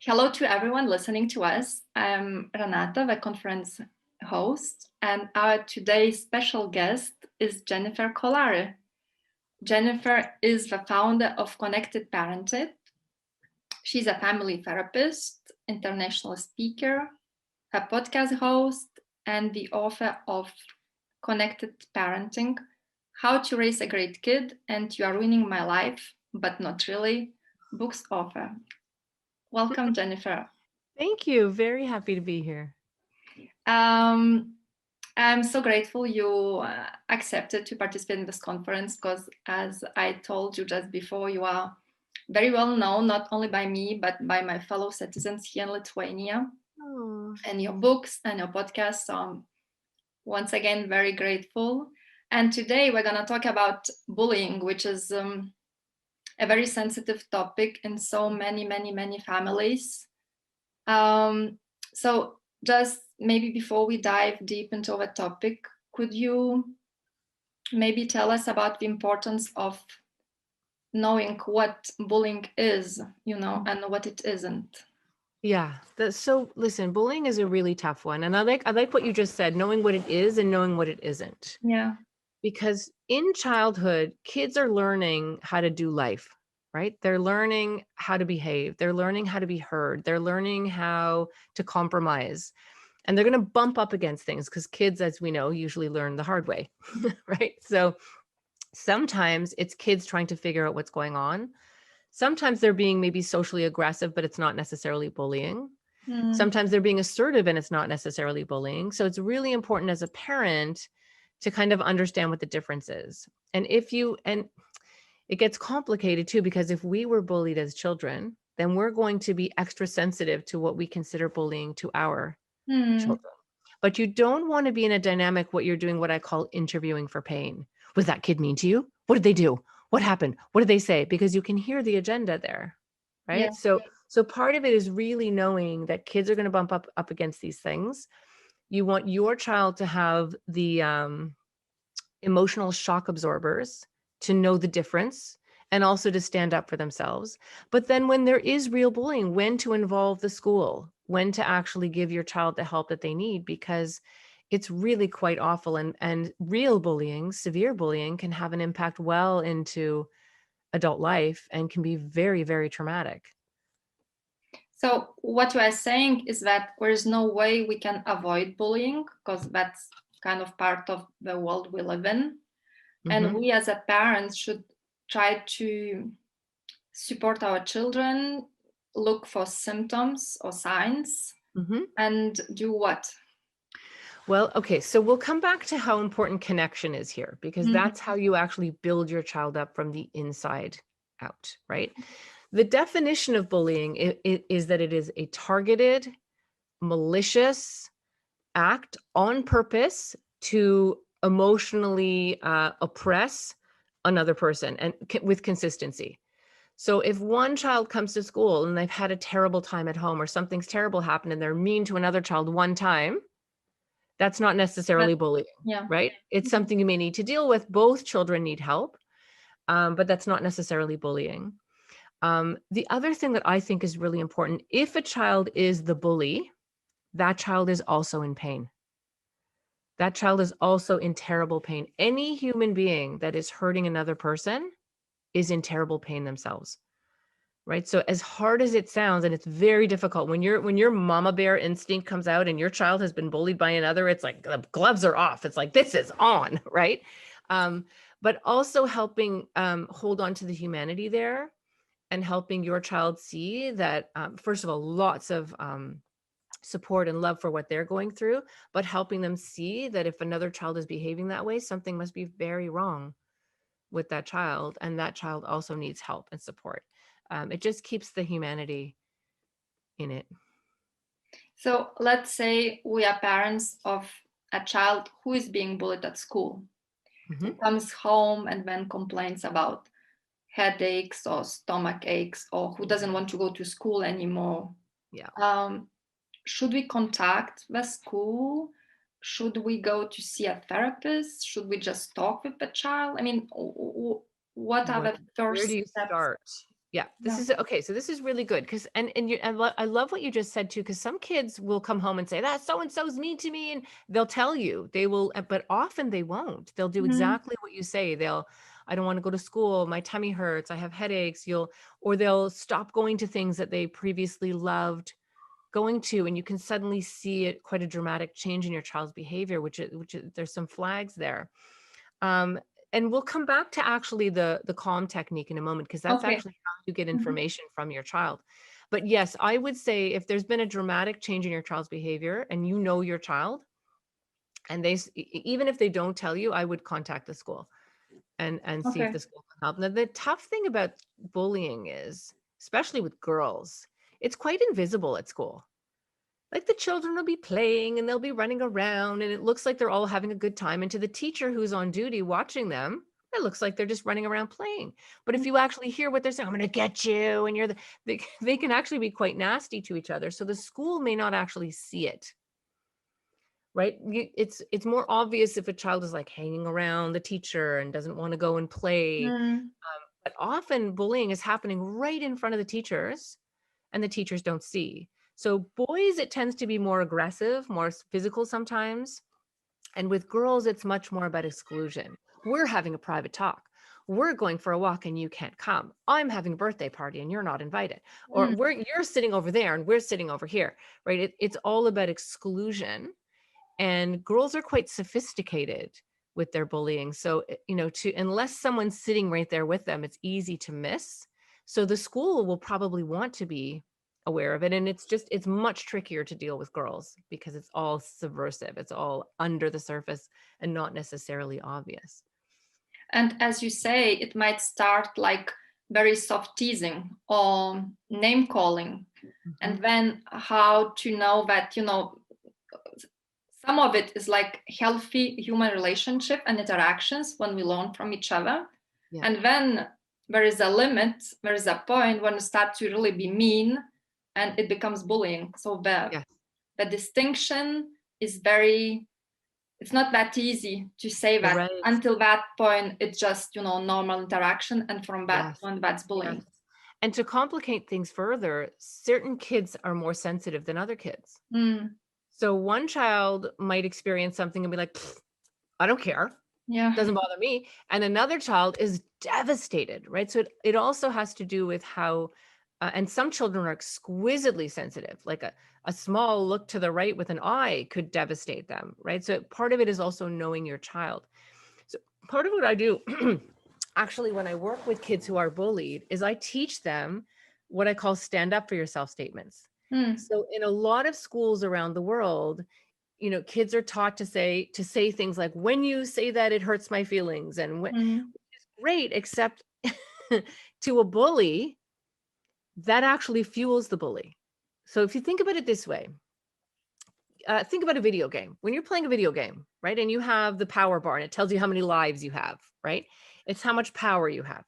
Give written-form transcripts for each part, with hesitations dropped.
Hello to everyone listening to us. I'm Renata, the conference host, and our today's special guest is Jennifer Kolari. Jennifer is the founder of Connected Parenting. She's a family therapist, international speaker, a podcast host, and the author of Connected Parenting, How to Raise a Great Kid and You Are Ruining My Life, but Not Really, books author. Welcome, Jennifer. Thank you. Very happy to be here. I'm so grateful you accepted to participate in this conference because, as I told you just before, you are very well known, not only by me, but by my fellow citizens here in Lithuania, Oh. and your books and your podcast. So I'm once again very grateful. And today we're going to talk about bullying, which is a very sensitive topic in so many families. So just maybe before we dive deep into the topic, could you maybe tell us about the importance of knowing what bullying is, and what it isn't? Yeah. So listen, bullying is a really tough one. And I like what you just said, knowing what it is and knowing what it isn't. Yeah. Because in childhood, kids are learning how to do life, right? They're learning how to behave. They're learning how to be heard. They're learning how to compromise. And they're going to bump up against things because kids, as we know, usually learn the hard way, right? So sometimes it's kids trying to figure out what's going on. Sometimes they're being maybe socially aggressive, but it's not necessarily bullying. Sometimes they're being assertive and it's not necessarily bullying. So it's really important as a parent to kind of understand what the difference is. And it gets complicated too, because if we were bullied as children, then we're going to be extra sensitive to what we consider bullying to our children. But you don't want to be in a dynamic what you're doing, what I call interviewing for pain. Was that kid mean to you? What did they do? What happened? What did they say? Because you can hear the agenda there, Yeah. right? So part of it is really knowing that kids are going to bump up against these things. You want your child to have the emotional shock absorbers to know the difference and also to stand up for themselves. But then when there is real bullying, when to involve the school, when to actually give your child the help that they need, because it's really quite awful. And real bullying, severe bullying, can have an impact well into adult life and can be very, very traumatic. So what you are saying is that there is no way we can avoid bullying because that's kind of part of the world we live in. And we as a parents should try to support our children, look for symptoms or signs, and do what? Well, okay, so we'll come back to how important connection is here, because that's how you actually build your child up from the inside out, right? The definition of bullying is that it is a targeted, malicious act on purpose to emotionally oppress another person and with consistency. So if one child comes to school and they've had a terrible time at home or something's terrible happened and they're mean to another child one time, that's not necessarily bullying, Yeah. right? It's something you may need to deal with. Both children need help, but that's not necessarily bullying. The other thing that I think is really important, if a child is the bully, that child is also in pain. That child is also in terrible pain. Any human being that is hurting another person is in terrible pain themselves. Right. So as hard as it sounds, and it's very difficult when your mama bear instinct comes out and your child has been bullied by another, it's like the gloves are off. It's like, this is on. Right. But also helping hold on to the humanity there and helping your child see that, first of all, lots of support and love for what they're going through, but helping them see that if another child is behaving that way, something must be very wrong with that child. And that child also needs help and support. It just keeps the humanity in it. So let's say we are parents of a child who is being bullied at school. Who comes home and then complains about headaches or stomach aches, or who doesn't want to go to school anymore. Yeah. Should we contact the school? Should we go to see a therapist? Should we just talk with the child? I mean, what are the Where first do you steps? start? Yeah, this Yeah. is okay. So this is really good because I love what you just said too, because some kids will come home and say that so and so's mean to me, and they'll tell you they will, but often they won't. They'll do Mhm. exactly what you say. I don't want to go to school. My tummy hurts. I have headaches. Or they'll stop going to things that they previously loved going to, and you can suddenly see it quite a dramatic change in your child's behavior, there's some flags there. Um, and we'll come back to actually the calm technique in a moment, because that's Okay. actually how you get Mhm. information from your child. But yes, I would say if there's been a dramatic change in your child's behavior and you know your child, and even if they don't tell you, I would contact the school and see if Okay. the school can help. Now, the tough thing about bullying is, especially with girls, it's quite invisible at school. Like the children will be playing and they'll be running around and it looks like they're all having a good time. And to the teacher who's on duty watching them, it looks like they're just running around playing. But if you actually hear what they're saying, I'm going to get you, and they can actually be quite nasty to each other. So the school may not actually see it, right? It's more obvious if a child is like hanging around the teacher and doesn't want to go and play. Mm. But often bullying is happening right in front of the teachers and the teachers don't see. So boys, it tends to be more aggressive, more physical sometimes. And with girls, it's much more about exclusion. We're having a private talk. We're going for a walk and you can't come. I'm having a birthday party and you're not invited. Or Mm. you're sitting over there and we're sitting over here, right? It's all about exclusion. And girls are quite sophisticated with their bullying. So, unless someone's sitting right there with them, it's easy to miss. So the school will probably want to be aware of it. And it's much trickier to deal with girls because it's all subversive. It's all under the surface and not necessarily obvious. And as you say, it might start like very soft teasing or name calling. Mhm. And then how to know that, some of it is like healthy human relationship and interactions when we learn from each other. Yeah. And then there is a limit, there is a point when you start to really be mean and it becomes bullying. So Yes. the distinction is very, it's not that easy to say You're that. right. Until that point it's just normal interaction, and from that Yes. point that's Yes. bullying. And to complicate things further, certain kids are more sensitive than other kids. Mm. So one child might experience something and be like, "Pfft, I don't care. Yeah. Doesn't bother me." And another child is devastated, right? So it also has to do with how, and some children are exquisitely sensitive, like a small look to the right with an eye could devastate them, right? So part of it is also knowing your child. So part of what I do actually when I work with kids who are bullied is I teach them what I call stand up for yourself statements. Mm. So in a lot of schools around the world, kids are taught to say things like, when you say that, it hurts my feelings. And Mm. great, except to a bully, that actually fuels the bully. So if you think about it this way, think about a video game. When you're playing a video game, right, and you have the power bar and it tells you how many lives you have, right? It's how much power you have.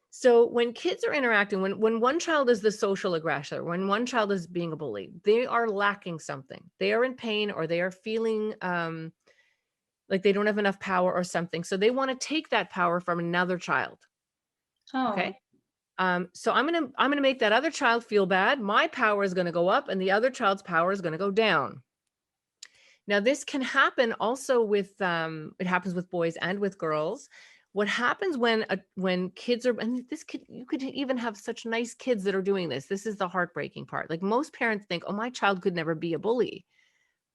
So when kids are interacting, when one child is the social aggressor, when one child is being a bully, they are lacking something. They are in pain, or they are feeling like they don't have enough power or something. So they want to take that power from another child. Oh. Okay. So I'm gonna make that other child feel bad. My power is going to go up, and the other child's power is going to go down. Now, this can happen also with it happens with boys and with girls. What happens when kids are, and this kid, you could even have such nice kids that are doing this. This is the heartbreaking part. Like most parents think, oh, my child could never be a bully,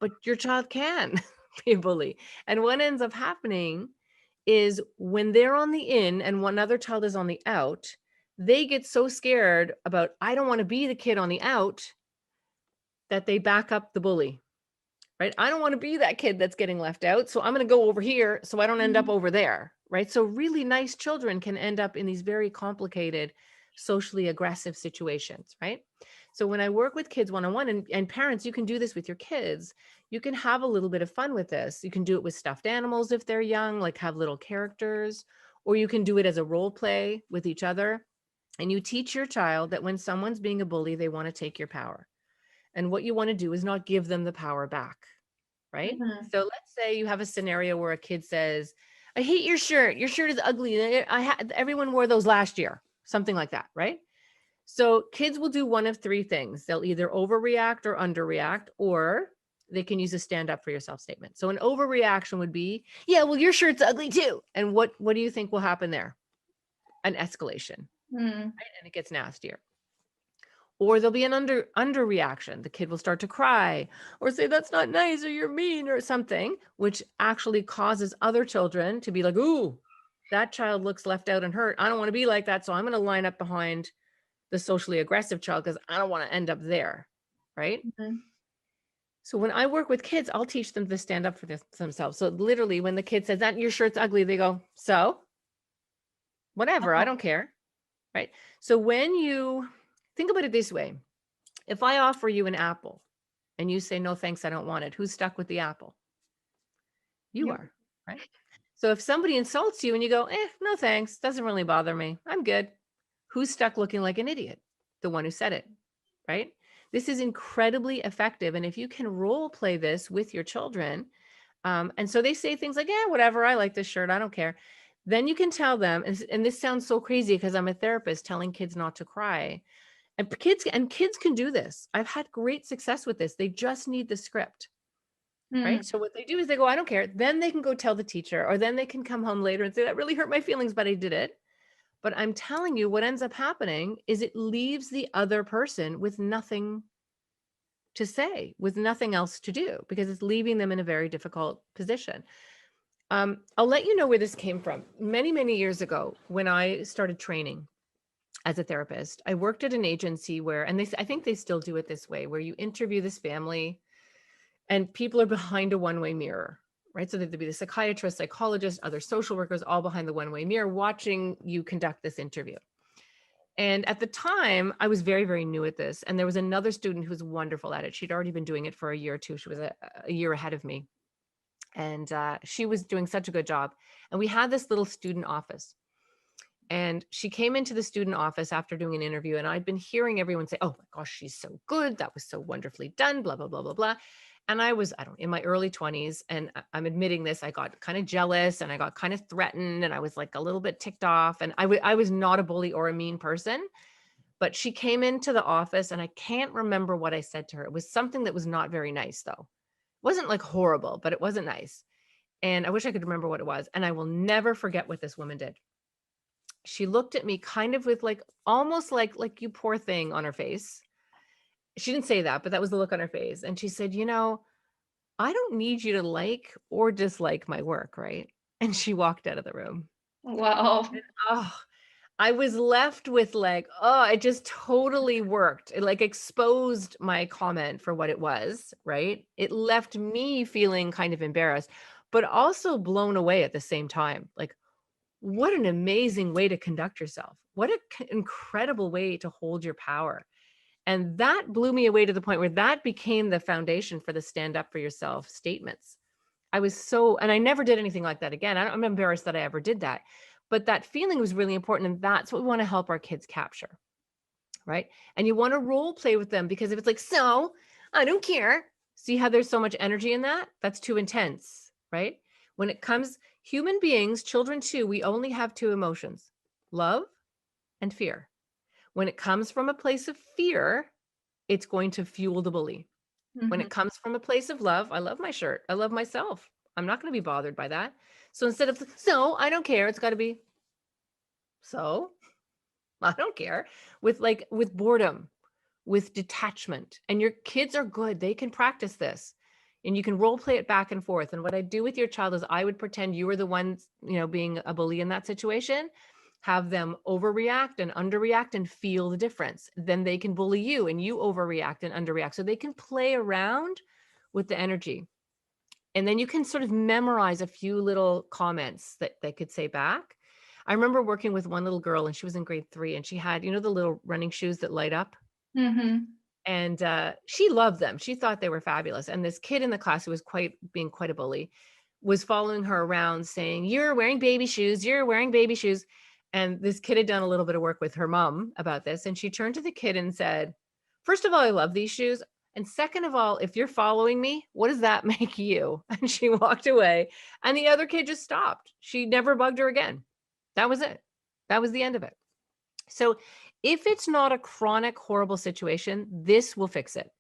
but your child can be a bully. And what ends up happening is when they're on the in and one other child is on the out, they get so scared about, I don't want to be the kid on the out, that they back up the bully, right? I don't want to be that kid that's getting left out. So I'm going to go over here so I don't end up Mm. over there, right? So really nice children can end up in these very complicated, socially aggressive situations, right? So when I work with kids one-on-one, and parents, you can do this with your kids, you can have a little bit of fun with this. You can do it with stuffed animals if they're young, like have little characters, or you can do it as a role play with each other. And you teach your child that when someone's being a bully, they want to take your power. And what you want to do is not give them the power back, right? Mm. So let's say you have a scenario where a kid says, I hate your shirt. Your shirt is ugly. Everyone wore those last year. something like that, right? So kids will do one of three things. They'll either overreact or underreact, or they can use a stand up for yourself statement. So an overreaction would be, yeah, well, your shirt's ugly too. And what do you think will happen there? An escalation, Mm. right? And it gets nastier. Or there'll be an underreaction. The kid will start to cry or say, that's not nice, or you're mean, or something, which actually causes other children to be like, ooh, that child looks left out and hurt. I don't want to be like that. So I'm going to line up behind the socially aggressive child because I don't want to end up there. Right. Mm-hmm. So when I work with kids, I'll teach them to stand up for themselves. So literally when the kid says that your shirt's ugly, they go, so whatever, I don't care. Right. So when you think about it this way, if I offer you an apple and you say, no, thanks, I don't want it, who's stuck with the apple? You are, right? So if somebody insults you and you go, no, thanks, doesn't really bother me, I'm good. Who's stuck looking like an idiot? The one who said it, right? This is incredibly effective. And if you can role play this with your children, and so they say things like, yeah, whatever, I like this shirt, I don't care. Then you can tell them, and this sounds so crazy because I'm a therapist telling kids not to cry. And kids can do this. I've had great success with this. They just need the script, right? So what they do is they go, I don't care. Then they can go tell the teacher, or then they can come home later and say, that really hurt my feelings, but I did it. But I'm telling you, what ends up happening is it leaves the other person with nothing to say, with nothing else to do, because it's leaving them in a very difficult position. I'll let you know where this came from. Many, many years ago, when I started training as a therapist, I worked at an agency where, and I think they still do it this way, where you interview this family and people are behind a one-way mirror, right? So there'd be the psychiatrist, psychologist, other social workers, all behind the one-way mirror watching you conduct this interview. And at the time, I was very, very new at this. And there was another student who was wonderful at it. She'd already been doing it for a year or two. She was a year ahead of me. And she was doing such a good job. And we had this little student office. And she came into the student office after doing an interview. And I'd been hearing everyone say, oh my gosh, she's so good. That was so wonderfully done, blah, blah, blah, blah, blah. And I was, in my early 20s, and I'm admitting this, I got kind of jealous and I got kind of threatened and I was like a little bit ticked off. And I was not a bully or a mean person, but she came into the office and I can't remember what I said to her. It was something that was not very nice though. It wasn't like horrible, but it wasn't nice. And I wish I could remember what it was. And I will never forget what this woman did. She looked at me kind of with like, almost like you poor thing on her face. She didn't say that, but that was the look on her face. And she said, I don't need you to like or dislike my work, right? And she walked out of the room. Wow. And, I was left with like, it just totally worked. It like exposed my comment for what it was, right? It left me feeling kind of embarrassed, but also blown away at the same time. Like, what an amazing way to conduct yourself. What an incredible way to hold your power. And that blew me away to the point where that became the foundation for the stand up for yourself statements. And I never did anything like that again. I'm embarrassed that I ever did that, but that feeling was really important. And that's what we want to help our kids capture, right? And you want to role play with them, because if it's like, so I don't care. See how there's so much energy in that? That's too intense, right? When it comes, human beings, children too, we only have two emotions, love and fear. When it comes from a place of fear, it's going to fuel the bully. When it comes from a place of love, I love my shirt, I love myself, I'm not going to be bothered by that. So instead of, so I don't care, it's got to be, so I don't care, with boredom, with detachment. And your kids are good. They can practice this. And you can role play it back and forth. And what I do with your child is I would pretend you were the one, being a bully in that situation, have them overreact and underreact and feel the difference. Then they can bully you and you overreact and underreact. So they can play around with the energy. And then you can sort of memorize a few little comments that they could say back. I remember working with one little girl and she was in grade 3 and she had, the little running shoes that light up. Mm-hmm. And she loved them. She thought they were fabulous. And this kid in the class who was being quite a bully was following her around saying, you're wearing baby shoes. You're wearing baby shoes. And this kid had done a little bit of work with her mom about this. And she turned to the kid and said, first of all, I love these shoes. And second of all, if you're following me, what does that make you? And she walked away and the other kid just stopped. She never bugged her again. That was it. That was the end of it. So if it's not a chronic, horrible situation, this will fix it.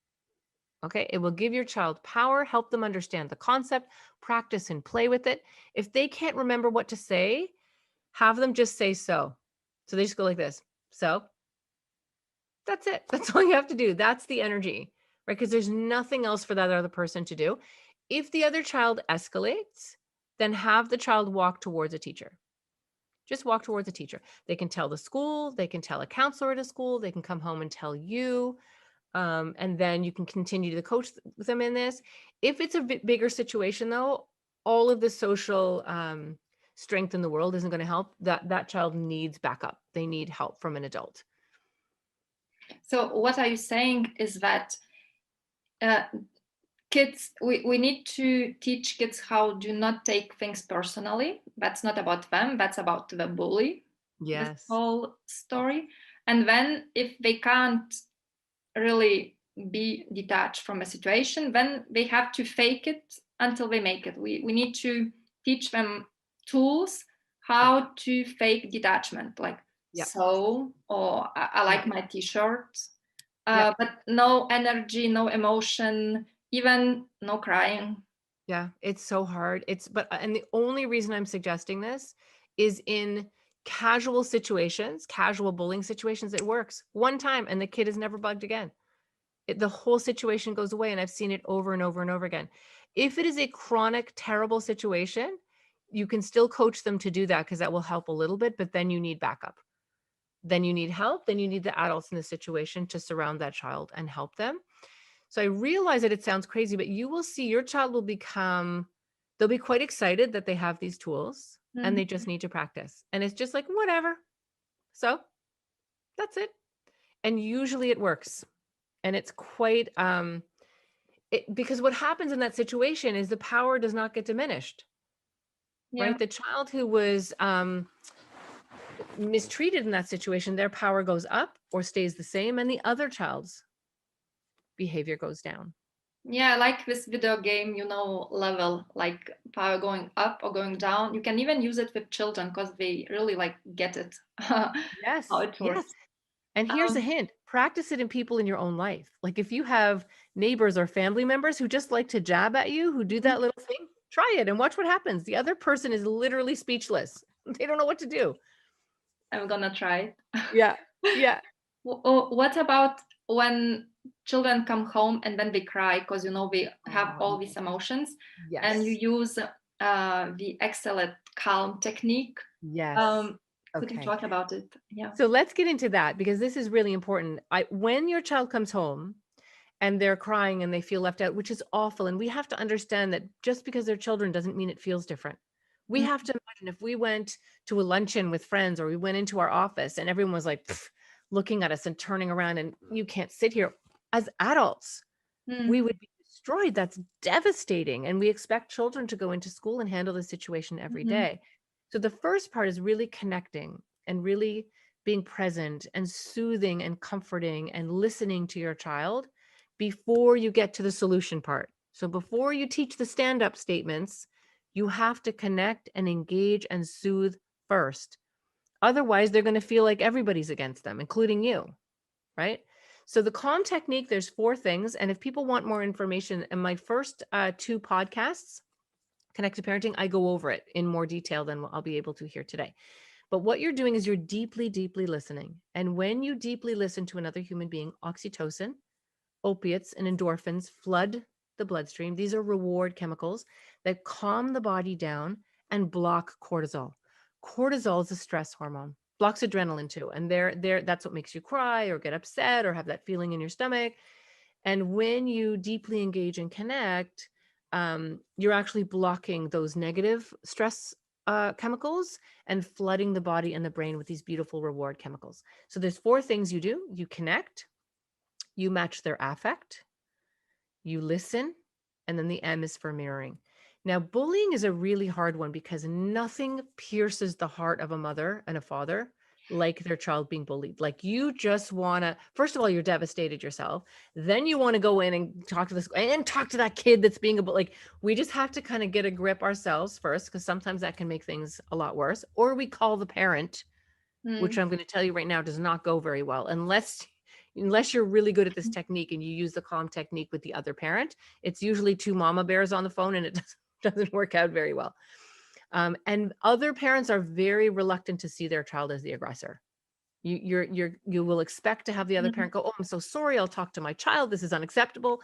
Okay. It will give your child power, help them understand the concept, practice and play with it. If they can't remember what to say, have them just say so. So they just go like this. So that's it. That's all you have to do. That's the energy, right? Because there's nothing else for that other person to do. If the other child escalates, then have the child walk towards a teacher. Just walk towards a teacher. They can tell the school, they can tell a counselor at a school, they can come home and tell you. And then you can continue to coach them in this. If it's a bit bigger situation, though, all of the social strength in the world isn't going to help. That child needs backup. They need help from an adult. So what are you saying is that kids, we need to teach kids how do not take things personally. That's not about them. That's about the bully. This Yes. whole story. And then if they can't really be detached from a situation, then they have to fake it until they make it. We need to teach them tools how to fake detachment, like so, or I like my t-shirt, but no energy, no emotion, even no crying. Yeah, it's so hard. And the only reason I'm suggesting this is in casual situations, casual bullying situations, it works one time and the kid is never bugged again. The whole situation goes away. And I've seen it over and over and over again. If it is a chronic, terrible situation, you can still coach them to do that because that will help a little bit, but then you need backup. Then you need help. Then you need the adults in the situation to surround that child and help them. So I realize that it sounds crazy, but you will see your child will they'll be quite excited that they have these tools and they just need to practice. And it's just like, whatever. So that's it. And usually it works. And it's quite, because what happens in that situation is the power does not get diminished, right? The child who was mistreated in that situation, their power goes up or stays the same, and the other child's behavior goes down. Yeah, like this video game, level, like power going up or going down. You can even use it with children because they really get it. Yes. How it works. Yes. And here's a hint, practice it in people in your own life. Like if you have neighbors or family members who just like to jab at you, who do that little thing, try it and watch what happens. The other person is literally speechless. They don't know what to do. I'm gonna try it. Yeah. Yeah. What about when children come home and then they cry because they have all these emotions, and you use the excellent calm technique? Yes. Could you talk about it? Yeah. So let's get into that because this is really important. When your child comes home and they're crying and they feel left out, which is awful, and we have to understand that just because they're children doesn't mean it feels different. We have to imagine if we went to a luncheon with friends or we went into our office and everyone was like looking at us and turning around and you can't sit here. As adults, we would be destroyed. That's devastating. And we expect children to go into school and handle the situation every day. So the first part is really connecting and really being present and soothing and comforting and listening to your child before you get to the solution part. So before you teach the stand-up statements, you have to connect and engage and soothe first. Otherwise, they're going to feel like everybody's against them, including you, right? So the calm technique, there's 4 things. And if people want more information, in my first 2 podcasts, Connected Parenting, I go over it in more detail than I'll be able to here today. But what you're doing is you're deeply, deeply listening. And when you deeply listen to another human being, oxytocin, opiates, and endorphins flood the bloodstream. These are reward chemicals that calm the body down and block cortisol. Cortisol is a stress hormone, blocks adrenaline too. And that's what makes you cry or get upset or have that feeling in your stomach. And when you deeply engage and connect, you're actually blocking those negative stress chemicals and flooding the body and the brain with these beautiful reward chemicals. So there's 4 things you do. You connect, you match their affect, you listen, and then the M is for mirroring. Now, bullying is a really hard one because nothing pierces the heart of a mother and a father like their child being bullied. Like you just want to, first of all, you're devastated yourself. Then you want to go in and talk to that kid that's being a bully. Like we just have to kind of get a grip ourselves first, because sometimes that can make things a lot worse. Or we call the parent which I'm going to tell you right now does not go very well unless you're really good at this technique and you use the calm technique with the other parent. It's usually two mama bears on the phone and it doesn't work out very well. And other parents are very reluctant to see their child as the aggressor. You will expect to have the other parent go, oh, I'm so sorry, I'll talk to my child, this is unacceptable.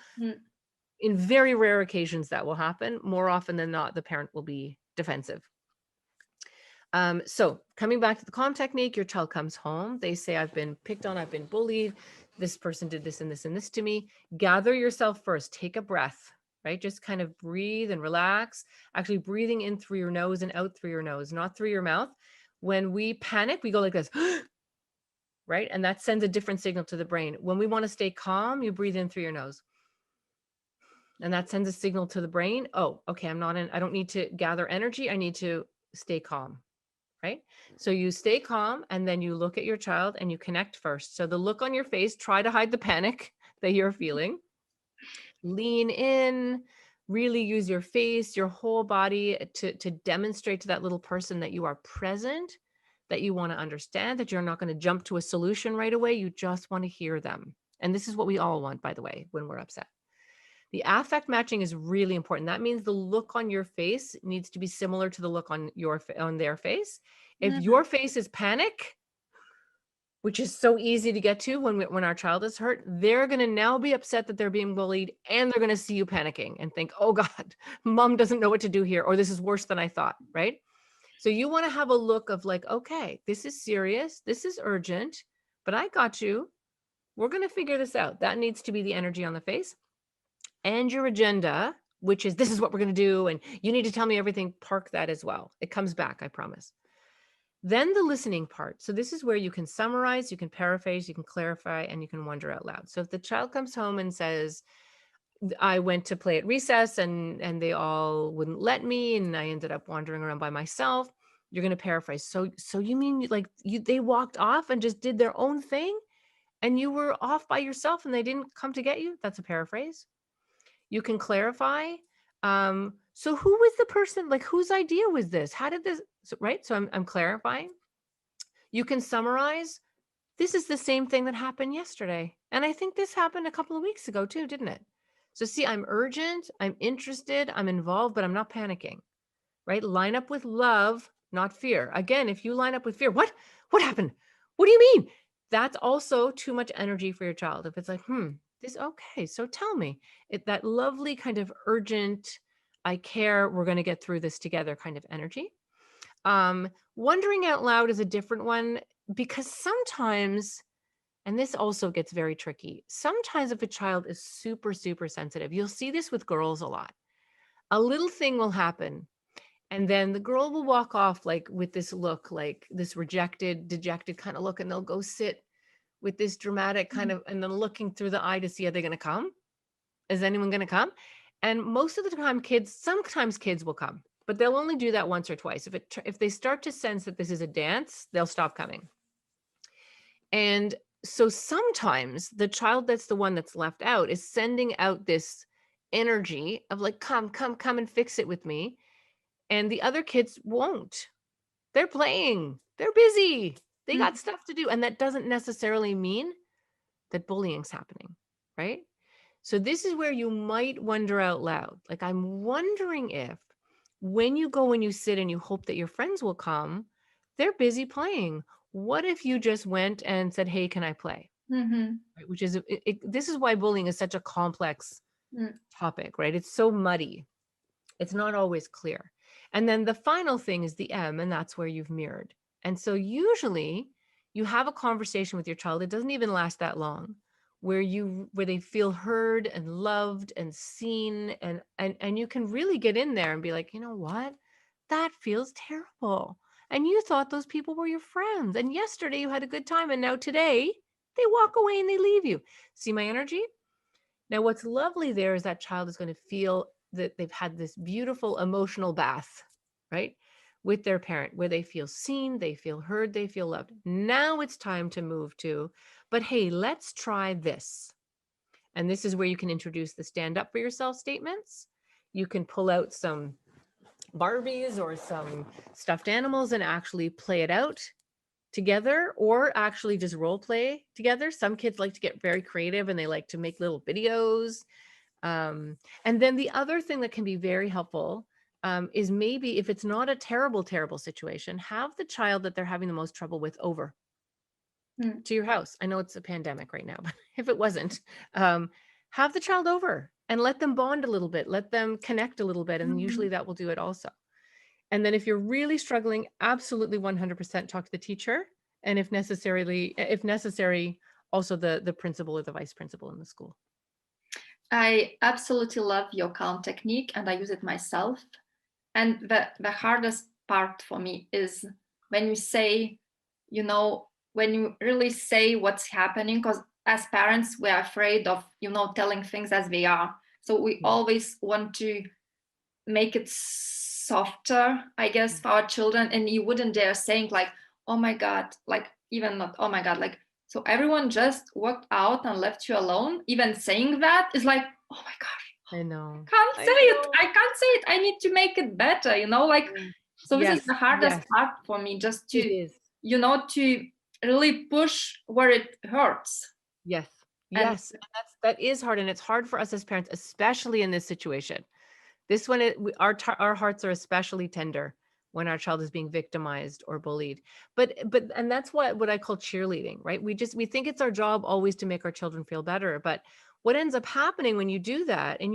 In very rare occasions that will happen. More often than not, the parent will be defensive. So coming back to the calm technique, your child comes home. They say, I've been picked on, I've been bullied. This person did this and this and this to me. Gather yourself first, take a breath, right? Just kind of breathe and relax. Actually breathing in through your nose and out through your nose, not through your mouth. When we panic, we go like this, right? And that sends a different signal to the brain. When we want to stay calm, you breathe in through your nose. And that sends a signal to the brain. Oh, okay, I don't need to gather energy. I need to stay calm, right? So you stay calm and then you look at your child and you connect first. So the look on your face, try to hide the panic that you're feeling. Lean in, really use your face, your whole body to demonstrate to that little person that you are present, that you want to understand, that you're not going to jump to a solution right away. You just want to hear them. And this is what we all want, by the way, when we're upset. The affect matching is really important. That means the look on your face needs to be similar to the look on their face. If your face is panic, which is so easy to get to when our child is hurt, they're going to now be upset that they're being bullied and they're going to see you panicking and think, oh God, mom doesn't know what to do here, or this is worse than I thought, right? So you want to have a look of like, okay, this is serious, this is urgent, but I got you. We're going to figure this out. That needs to be the energy on the face. And your agenda, which is this is what we're going to do, and you need to tell me everything, park that as well. It comes back, I promise. Then the listening part. So this is where you can summarize, you can paraphrase, you can clarify, and you can wonder out loud. So if the child comes home and says, I went to play at recess and they all wouldn't let me, and I ended up wandering around by myself, you're going to paraphrase. So you mean like they walked off and just did their own thing and you were off by yourself and they didn't come to get you? That's a paraphrase. You can clarify. So who was the person, like whose idea was this? How did this, right? So I'm clarifying. You can summarize. This is the same thing that happened yesterday. And I think this happened a couple of weeks ago too, didn't it? So see, I'm urgent, I'm interested, I'm involved, but I'm not panicking, right? Line up with love, not fear. Again, if you line up with fear, what happened? What do you mean? That's also too much energy for your child. If it's like, this, okay, so tell me, that lovely kind of urgent, I care, we're going to get through this together kind of energy. Wondering out loud is a different one because sometimes, and this also gets very tricky, sometimes if a child is super, super sensitive, you'll see this with girls a lot. A little thing will happen and then the girl will walk off like with this look, like this rejected, dejected kind of look, and they'll go sit with this dramatic kind of, and then looking through the eye to see, are they going to come? Is anyone going to come? And most of the time sometimes kids will come, but they'll only do that once or twice. If they start to sense that this is a dance, they'll stop coming. And so sometimes the child that's the one that's left out is sending out this energy of like, come and fix it with me. And the other kids won't. They're playing, they're busy, they got stuff to do. And that doesn't necessarily mean that bullying's happening, right? So this is where you might wonder out loud. Like, I'm wondering if when you go and you sit and you hope that your friends will come, they're busy playing. What if you just went and said, hey, can I play? Right? Which is, this is why bullying is such a complex topic, right? It's so muddy. It's not always clear. And then the final thing is the M, and that's where you've mirrored. And so usually you have a conversation with your child. It doesn't even last that long, where they feel heard and loved and seen, and you can really get in there and be like, you know what? That feels terrible. And you thought those people were your friends. And yesterday you had a good time. And now today they walk away and they leave you. See my energy? Now, what's lovely there is that child is going to feel that they've had this beautiful emotional bath, right? With their parent, where they feel seen, they feel heard, they feel loved. Now it's time to move to, but hey, let's try this. And this is where you can introduce the stand up for yourself statements. You can pull out some Barbies or some stuffed animals and actually play it out together, or actually just role play together. Some kids like to get very creative and they like to make little videos. And then the other thing that can be very helpful is maybe if it's not a terrible, terrible situation, have the child that they're having the most trouble with over to your house. I know it's a pandemic right now, but if it wasn't, have the child over and let them bond a little bit, let them connect a little bit. And usually that will do it also. And then if you're really struggling, absolutely 100% talk to the teacher. And if necessary, also the principal or the vice principal in the school. I absolutely love your calm technique and I use it myself. And the hardest part for me is when you say, when you really say what's happening, because as parents, we're afraid of, telling things as they are. So we always want to make it softer, I guess, for our children. And you wouldn't dare saying like, oh my God, like even not, oh my God, like, so everyone just walked out and left you alone. Even saying that is like, oh my gosh, I know. I can't say it. I need to make it better, like, so this is the hardest part for me, just to, to really push where it hurts. Yes. And that is hard. And it's hard for us as parents, especially in this situation. This one, our hearts are especially tender when our child is being victimized or bullied. And that's what I call cheerleading, right? We think it's our job always to make our children feel better. But what ends up happening when you do that, and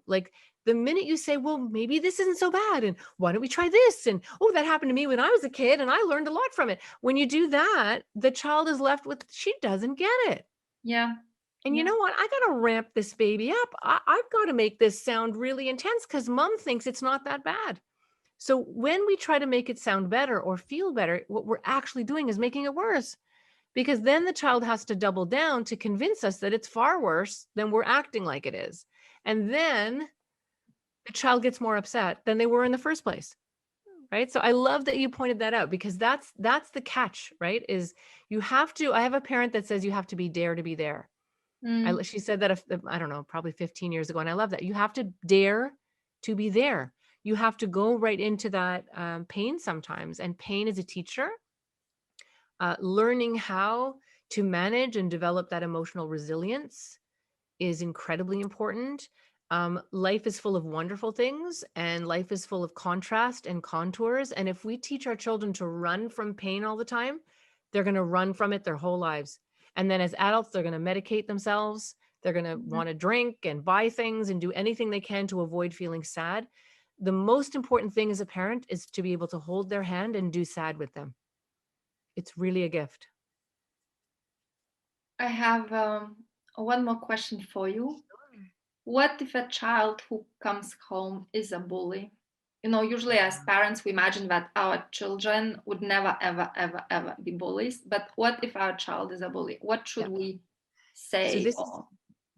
like the minute you say, well, maybe this isn't so bad, and why don't we try this? And oh, that happened to me when I was a kid and I learned a lot from it. When you do that, the child is left with, she doesn't get it. Yeah. And you know what? I got to ramp this baby up. I've got to make this sound really intense because mom thinks it's not that bad. So when we try to make it sound better or feel better, what we're actually doing is making it worse, because then the child has to double down to convince us that it's far worse than we're acting like it is. And then the child gets more upset than they were in the first place. Right. So I love that you pointed that out, because that's the catch, right? Is you have to, I have a parent that says you have to dare to be there. She said that, I don't know, probably 15 years ago. And I love that. You have to dare to be there. You have to go right into that pain sometimes. And pain is a teacher. Learning how to manage and develop that emotional resilience is incredibly important. Life is full of wonderful things, and life is full of contrast and contours. And if we teach our children to run from pain all the time, they're going to run from it their whole lives. And then as adults, they're going to medicate themselves. They're going to want to drink and buy things and do anything they can to avoid feeling sad. The most important thing as a parent is to be able to hold their hand and do sad with them. It's really a gift. I have one more question for you. What if a child who comes home is a bully? Usually as parents, we imagine that our children would never, ever, ever, ever be bullies. But what if our child is a bully? What should we say? So this is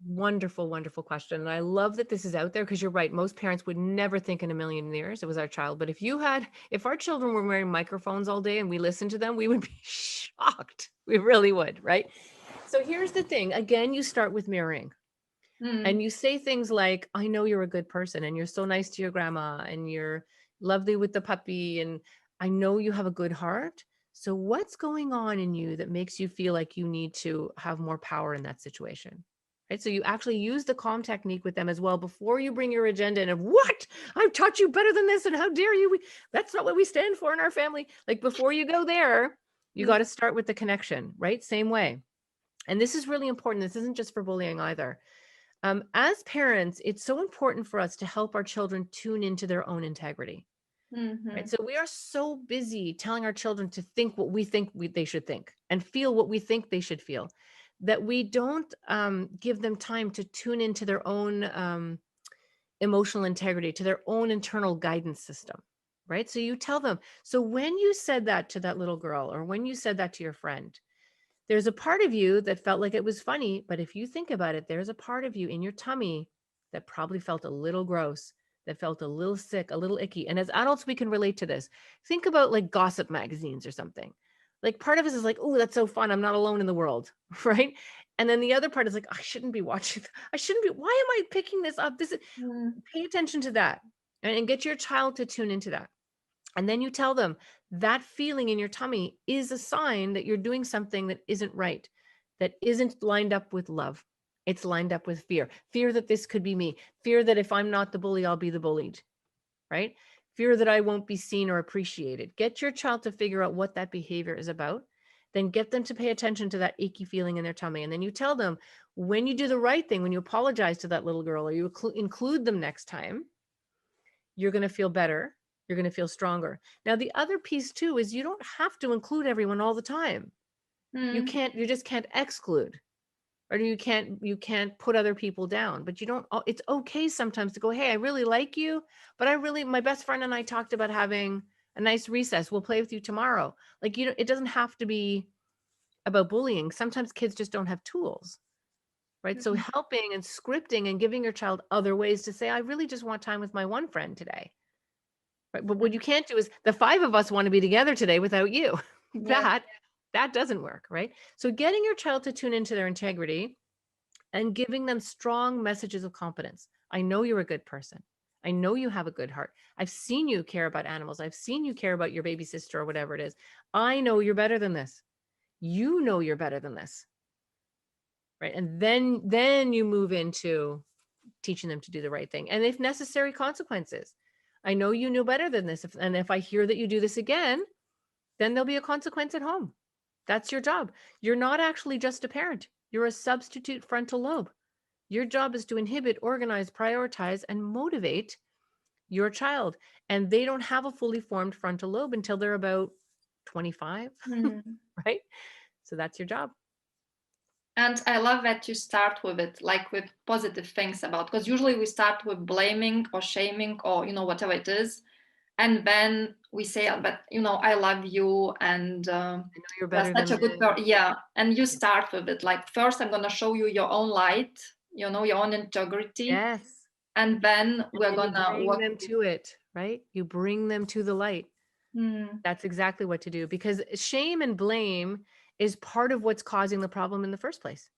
wonderful, wonderful question. And I love that this is out there, because you're right. Most parents would never think in a million years it was our child. But if our children were wearing microphones all day and we listened to them, we would be shocked. We really would, right? So here's the thing. Again, you start with mirroring. And you say things like, I know you're a good person and you're so nice to your grandma and you're lovely with the puppy. And I know you have a good heart. So what's going on in you that makes you feel like you need to have more power in that situation? Right? So you actually use the calm technique with them as well before you bring your agenda in of, what? I've taught you better than this. And how dare you? That's not what we stand for in our family. Like, before you go there, you got to start with the connection, right? Same way. And this is really important. This isn't just for bullying either. As parents, it's so important for us to help our children tune into their own integrity. Right? So we are so busy telling our children to think what we think they should think and feel what we think they should feel, that we don't give them time to tune into their own emotional integrity, to their own internal guidance system. Right? So you tell them, so when you said that to that little girl, or when you said that to your friend, there's a part of you that felt like it was funny, but if you think about it, there's a part of you in your tummy that probably felt a little gross, that felt a little sick, a little icky. And as adults, we can relate to this. Think about like gossip magazines or something. Like, part of us is like, oh, that's so fun. I'm not alone in the world, right? And then the other part is like, I shouldn't be watching. Why am I picking this up? Pay attention to that, and get your child to tune into that. And then you tell them that feeling in your tummy is a sign that you're doing something that isn't right, that isn't lined up with love. It's lined up with fear. Fear that this could be me. Fear that if I'm not the bully, I'll be the bullied, right? Fear that I won't be seen or appreciated. Get your child to figure out what that behavior is about. Then get them to pay attention to that achy feeling in their tummy. And then you tell them, when you do the right thing, when you apologize to that little girl or you include them next time, you're going to feel better. You're going to feel stronger. Now, the other piece too is you don't have to include everyone all the time. You just can't exclude, or you can't put other people down, but it's okay sometimes to go, hey, I really like you, but my best friend and I talked about having a nice recess. We'll play with you tomorrow. Like, it doesn't have to be about bullying. Sometimes kids just don't have tools, right? So helping and scripting and giving your child other ways to say, I really just want time with my one friend today. Right? But what you can't do is the 5 of us want to be together today without you. That doesn't work, right? So getting your child to tune into their integrity and giving them strong messages of confidence. I know you're a good person. I know you have a good heart. I've seen you care about animals. I've seen you care about your baby sister or whatever it is. I know you're better than this. You know you're better than this. Right? And then you move into teaching them to do the right thing. And if necessary, consequences. I know you know better than this. And if I hear that you do this again, then there'll be a consequence at home. That's your job. You're not actually just a parent. You're a substitute frontal lobe. Your job is to inhibit, organize, prioritize, and motivate your child. And they don't have a fully formed frontal lobe until they're about 25, right? So that's your job. And I love that you start with it, like with positive things about, because usually we start with blaming or shaming or, whatever it is. And then we say, but, I love you. And I know you're better than such a good person. Yeah. And you start with it. Like, first, I'm going to show you your own light, your own integrity. Yes. And then we're going to bring them to it, right? You bring them to the light. That's exactly what to do, because shame and blame is part of what's causing the problem in the first place.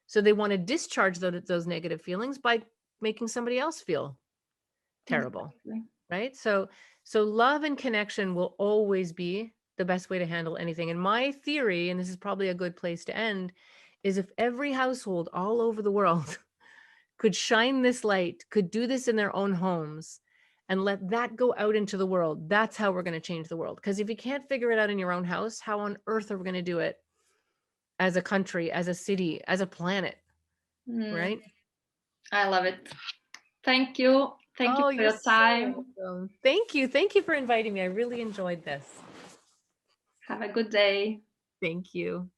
So they want to discharge those negative feelings by making somebody else feel terrible, right? So love and connection will always be the best way to handle anything. And my theory, and this is probably a good place to end, is if every household all over the world could shine this light, could do this in their own homes, and let that go out into the world, that's how we're going to change the world. Because if you can't figure it out in your own house, how on earth are we going to do it as a country, as a city, as a planet? Right? I love it. Thank you. Thank you for your time. So thank you. Thank you for inviting me. I really enjoyed this. Have a good day. Thank you.